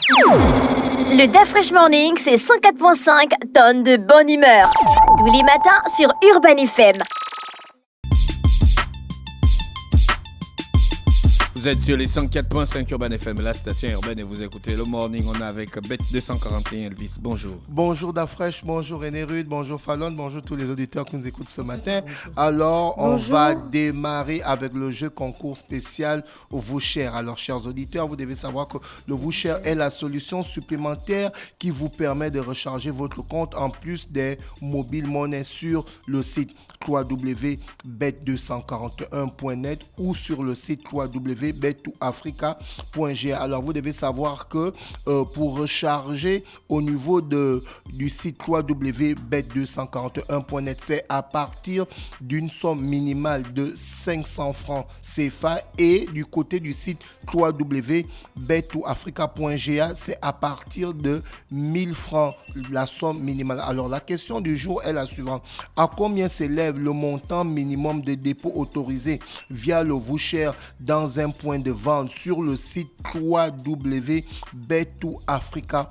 Le DAF Fresh Morning, c'est 104.5 tonnes de bonne humeur. Tous les matins sur Urban FM. Vous êtes sur les 104.5 Urban FM, la station urbaine, et vous écoutez le morning. On est avec Bet 241 Elvis. Bonjour. Bonjour Dafresh, bonjour René Rude, bonjour Fallon, bonjour tous les auditeurs qui nous écoutent ce matin. Alors, on va démarrer avec le jeu concours spécial Voucher. Alors, chers auditeurs, vous devez savoir que le Voucher est la solution supplémentaire qui vous permet de recharger votre compte en plus des mobiles monnaies sur le site www.bet241.net ou sur le site www.bet2africa.ga. Alors, vous devez savoir que pour recharger au niveau du site www.bet241.net, c'est à partir d'une somme minimale de 500 francs CFA, et du côté du site www.bet2africa.ga, c'est à partir de 1000 francs la somme minimale. Alors, la question du jour est la suivante. À combien s'élève le montant minimum de dépôt autorisé via le voucher dans un point de vente sur le site www.bet2africa.ga?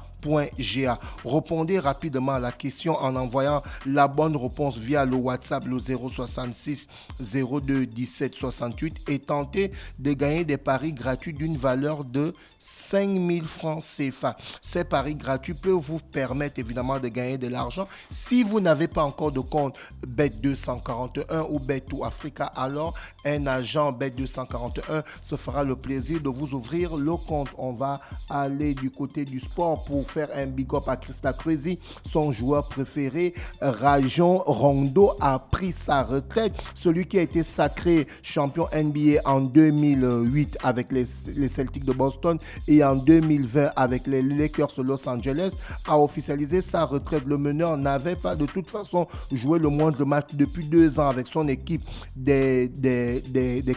Répondez rapidement à la question en envoyant la bonne réponse via le WhatsApp, le 066 02 17 68, et tentez de gagner des paris gratuits d'une valeur de 5000 francs CFA. Ces paris gratuits peuvent vous permettre évidemment de gagner de l'argent. Si vous n'avez pas encore de compte Bet241 ou Bet2Africa, alors un agent Bet241 se fera le plaisir de vous ouvrir le compte. On va aller du côté du sport pour faire un big up à Christa Crazy. Son joueur préféré, Rajon Rondo, a pris sa retraite. Celui qui a été sacré champion NBA en 2008 avec les Celtics de Boston et en 2020 avec les Lakers de Los Angeles a officialisé sa retraite. Le meneur n'avait pas de toute façon joué le moindre match depuis 2 ans avec son équipe des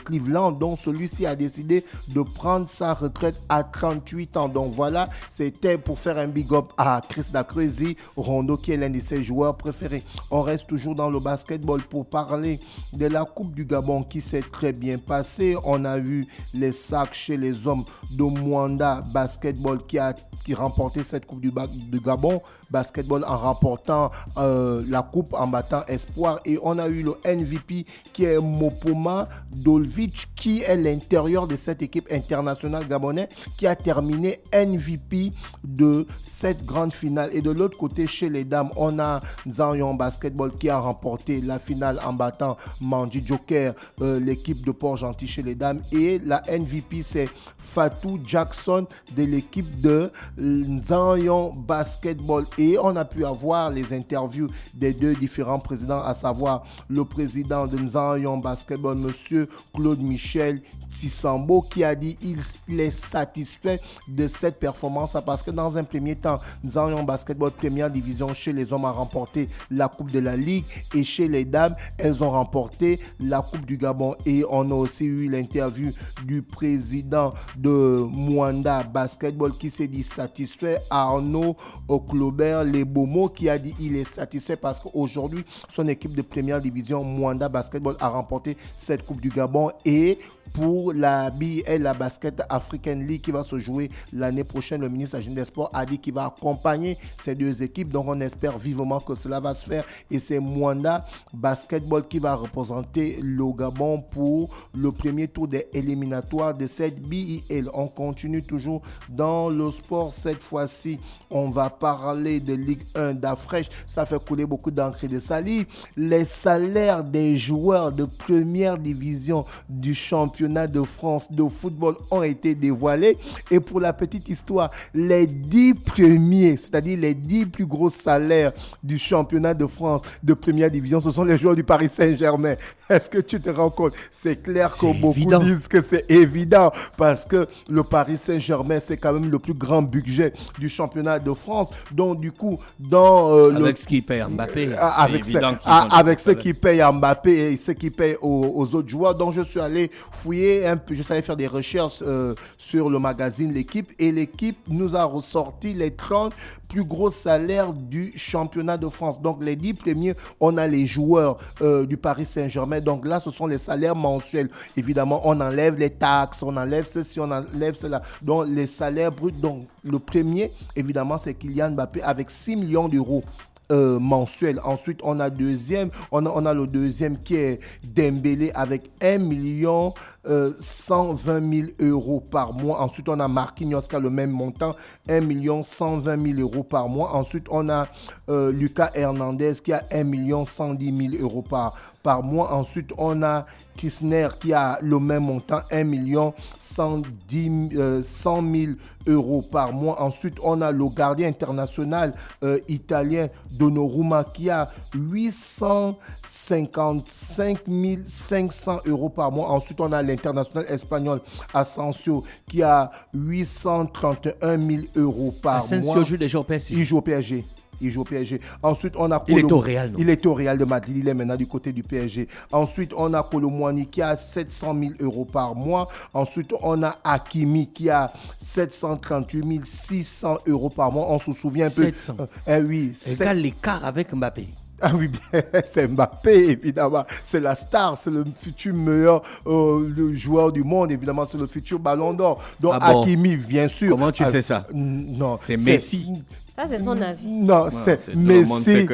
Cleveland, donc celui-ci a décidé de prendre sa retraite à 38 ans. Donc voilà, c'était pour faire un big up à Chris Crazy Rondo, qui est l'un de ses joueurs préférés. On reste toujours dans le basketball pour parler de la Coupe du Gabon qui s'est très bien passée. On a vu les sacs chez les hommes de Mwanda Basketball qui a remporté cette Coupe du Gabon Basketball en remportant la coupe en battant Espoir. Et on a eu le MVP qui est Mopoma Dolvic, qui est l'intérieur de cette équipe internationale gabonaise, qui a terminé MVP de cette grande finale. Et de l'autre côté, chez les dames, on a Zanyon Basketball qui a remporté la finale en battant Manji Joker, l'équipe de Port-Gentil chez les dames. Et la MVP, c'est Fatou Jackson de l'équipe de Zanyon Basketball. Et on a pu avoir les interviews des deux différents présidents, à savoir le président de Zanyon Basketball, monsieur Claude Michel Tissambo, qui a dit qu'il est satisfait de cette performance parce que dans un premier temps, Zanyon Basketball première division chez les hommes a remporté la Coupe de la Ligue, et chez les dames, elles ont remporté la Coupe du Gabon. Et on a aussi eu l'interview du président de Mwanda Basketball qui s'est dit satisfait, Arnaud Oclobert Lebomo, qui a dit qu'il est satisfait parce qu'aujourd'hui, son équipe de première division Mwanda Basketball a remporté cette Coupe du Gabon. Et pour la BL, la Basket African League qui va se jouer l'année prochaine, le ministre de la Jeunesse des Sports a dit qu'il va accompagner ces deux équipes. Donc on espère vivement que cela va se faire, et c'est Mwanda Basketball qui va représenter le Gabon pour le premier tour des éliminatoires de cette BIL. On continue toujours dans le sport. Cette fois-ci, on va parler de Ligue 1 d'Afresh. Ça fait couler beaucoup d'encre de salive. Les salaires des joueurs de première division du championnat de France de football ont été dévoilés. Et pour la petite histoire, les 10 premiers, c'est-à-dire les 10 plus gros salaires du championnat de France de première division, ce sont les joueurs du Paris Saint-Germain. Est-ce que tu te rends compte? C'est clair que beaucoup disent que c'est évident parce que le Paris Saint-Germain, c'est quand même le plus grand budget du championnat de France. Donc du coup, avec ce qui paye Mbappé, avec ce qui paye Mbappé et ce qui paye aux autres joueurs. Donc je suis allé fouiller un peu, je savais faire des recherches sur le magazine L'équipe, et l'équipe nous a ressorti voici les 30 plus gros salaires du championnat de France. Donc, les 10 premiers, on a les joueurs du Paris Saint-Germain. Donc là, ce sont les salaires mensuels. Évidemment, on enlève les taxes, on enlève ceci, on enlève cela. Donc, les salaires bruts. Donc, le premier, évidemment, c'est Kylian Mbappé avec 6 millions d'euros. Mensuel. Ensuite, on a le deuxième qui est Dembélé avec 1 million 120 000 euros par mois. Ensuite, on a Marquinhos qui a le même montant, 1 million 120 000 euros par mois. Ensuite, on a Lucas Hernandez qui a 1 million 110 000 euros par mois. Ensuite, on a Kirchner qui a le même montant, 1 million 100 000 euros par mois. Ensuite, on a le gardien international italien Donnarumma qui a 855 500 euros par mois. Ensuite, on a l'international espagnol Asensio qui a 831 000 euros par mois. Asensio joue déjà au PSG. Il joue au PSG. Il joue au PSG. Ensuite, on a Il est au Real, non? Il est au Real de Madrid. Il est maintenant du côté du PSG. Ensuite, on a Kolo Muani qui a 700 000 euros par mois. Ensuite, on a Hakimi qui a 738 600 euros par mois. On se souvient un peu. 700. Oui. Regarde l'écart avec Mbappé. Ah oui, bien, c'est Mbappé, évidemment. C'est la star, c'est le futur meilleur le joueur du monde, évidemment. C'est le futur ballon d'or. Donc, Hakimi, bien sûr. Comment tu sais ça? Non. C'est Messi. Ça, c'est son avis. Non, c'est Messi.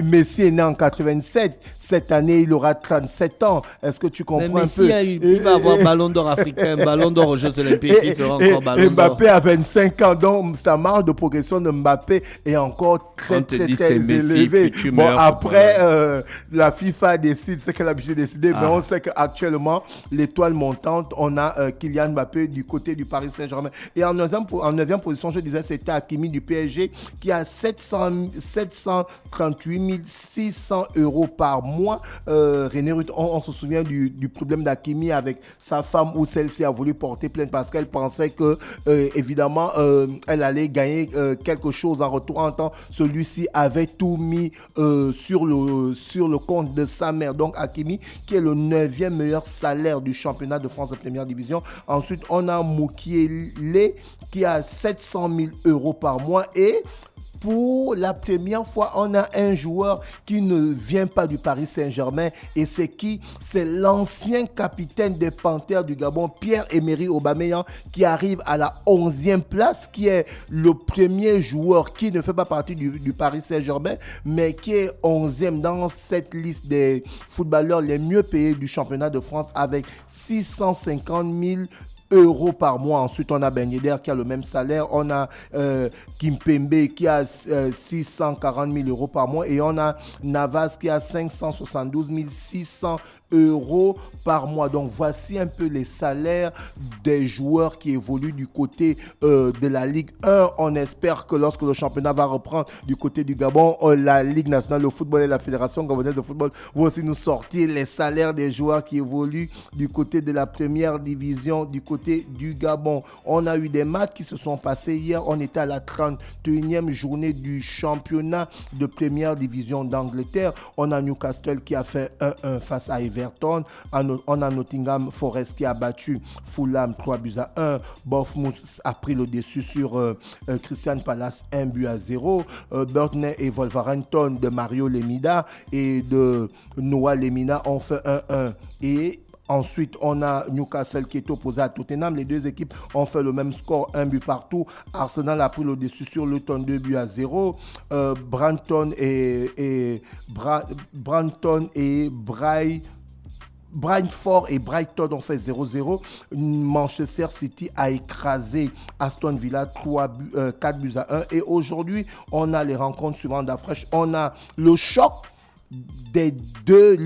Messi est né en 87. Cette année, il aura 37 ans. Est-ce que tu comprends un peu? Il va avoir ballon d'or africain, ballon d'or aux Jeux Olympiques, il fera encore ballon d'or. Mbappé a 25 ans, donc sa marge de progression de Mbappé est encore très élevée. Bon, après, la FIFA décide ce qu'elle a obligé de décider, mais on sait qu'actuellement, l'étoile montante, on a Kylian Mbappé du côté du Paris Saint-Germain. Et en 9e position, je disais, c'était Hakimi du PSG qui a 738 600 euros par mois. René Ruth, on se souvient du problème d'Hakimi avec sa femme où celle-ci a voulu porter plainte parce qu'elle pensait que, évidemment, elle allait gagner quelque chose en retour. En temps, celui-ci avait tout mis sur le compte de sa mère. Donc, Hakimi, qui est le 9e meilleur salaire du championnat de France de première division. Ensuite, on a Mukiele qui a 700 000 euros par mois. Et pour la première fois, on a un joueur qui ne vient pas du Paris Saint-Germain. Et c'est qui? C'est l'ancien capitaine des Panthères du Gabon, Pierre-Emerick Aubameyang, qui arrive à la 11e place, qui est le premier joueur qui ne fait pas partie du Paris Saint-Germain, mais qui est 11e dans cette liste des footballeurs les mieux payés du championnat de France avec 650 000 euros par mois. Ensuite, on a Ben Yedder qui a le même salaire. On a Kimpembe qui a 640 000 euros par mois. Et on a Navas qui a 572 600 euros par mois. Donc, voici un peu les salaires des joueurs qui évoluent du côté de la Ligue 1. On espère que lorsque le championnat va reprendre du côté du Gabon, la Ligue nationale de football et la Fédération gabonaise de football vont aussi nous sortir les salaires des joueurs qui évoluent du côté de la première division, du côté du Gabon. On a eu des matchs qui se sont passés hier. On était à la 31e journée du championnat de première division d'Angleterre. On a Newcastle qui a fait 1-1 face à Everton. On a Nottingham Forest qui a battu Fulham 3-1. Bournemouth a pris le dessus sur Crystal Palace 1-0. Burnley et Wolverhampton de Mario Lemina et de Noah Lemina ont fait 1-1. Et ensuite, on a Newcastle qui est opposé à Tottenham. Les deux équipes ont fait le même score, 1 but partout. Arsenal a pris le dessus sur Luton 2-0. Brentford et Brighton ont fait 0-0. Manchester City a écrasé Aston Villa 4-1. Et aujourd'hui, on a les rencontres suivantes d'Afresh. On a le choc des deux,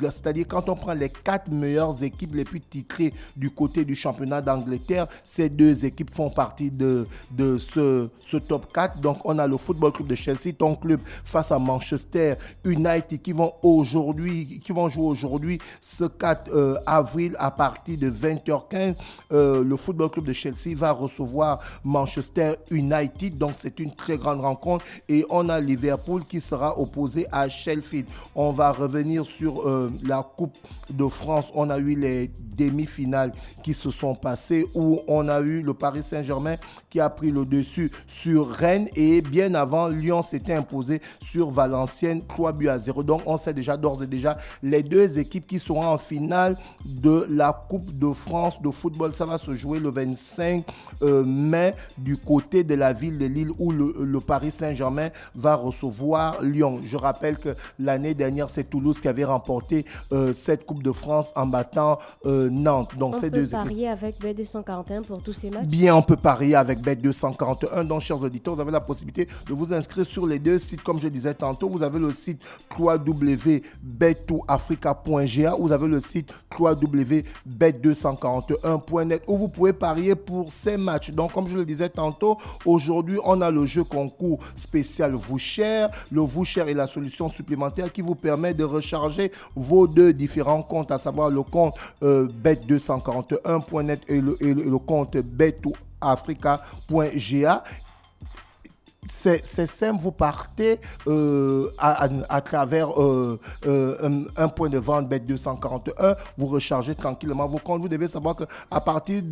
c'est-à-dire quand on prend les 4 meilleures équipes les plus titrées du côté du championnat d'Angleterre, ces deux équipes font partie de ce top 4. Donc on a le Football Club de Chelsea, ton club, face à Manchester United qui vont jouer aujourd'hui ce 4 avril à partir de 20h15. Le Football Club de Chelsea va recevoir Manchester United, donc c'est une très grande rencontre. Et on a Liverpool qui sera opposé à Sheffield. On va revenir sur la Coupe de France. On a eu les demi-finales qui se sont passées où on a eu le Paris Saint-Germain qui a pris le dessus sur Rennes et bien avant, Lyon s'était imposé sur Valenciennes 3-0. Donc, on sait déjà d'ores et déjà les deux équipes qui seront en finale de la Coupe de France de football. Ça va se jouer le 25 mai du côté de la ville de Lille où le Paris Saint-Germain va recevoir Lyon. Je rappelle que l'année dernière, c'est Toulouse qui avait remporté cette Coupe de France en battant Nantes. Donc, on peut parier avec Bet241 pour tous ces matchs? Bien, on peut parier avec Bet241. Donc, chers auditeurs, vous avez la possibilité de vous inscrire sur les deux sites. Comme je disais tantôt, vous avez le site www.bet2africa.ga. Vous avez le site www.bet241.net où vous pouvez parier pour ces matchs. Donc, comme je le disais tantôt, aujourd'hui, on a le jeu concours spécial Vous Cher. Le Vous Cher est la solution supplémentaire qui vous permet de recharger vos deux différents comptes, à savoir le compte bet241.net et le compte bet2africa.ga. C'est simple, vous partez à travers un point de vente Bet241, vous rechargez tranquillement vos comptes. Vous devez savoir qu'à partir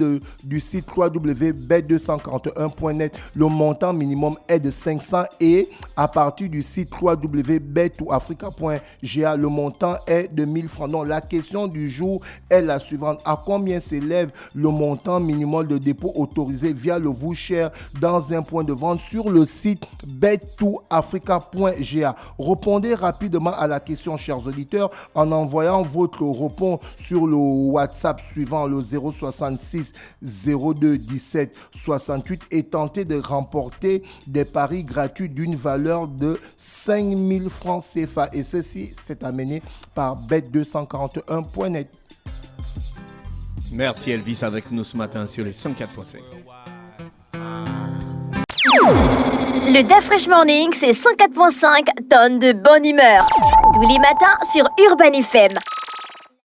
du site www.bet241.net, le montant minimum est de 500 et à partir du site www.bet2africa.ga, le montant est de 1000 francs. Donc la question du jour est la suivante: à combien s'élève le montant minimum de dépôt autorisé via le voucher dans un point de vente sur le site bet2africa.ga? Répondez rapidement à la question, chers auditeurs, en envoyant votre réponse sur le WhatsApp suivant le 066 02 17 68 et tentez de remporter des paris gratuits d'une valeur de 5000 francs CFA. Et ceci, c'est amené par bet241.net. Merci Elvis avec nous ce matin sur les 104.5. Le DaFresh Morning, c'est 104.5 tonnes de bonne humeur. Tous les matins sur Urban FM.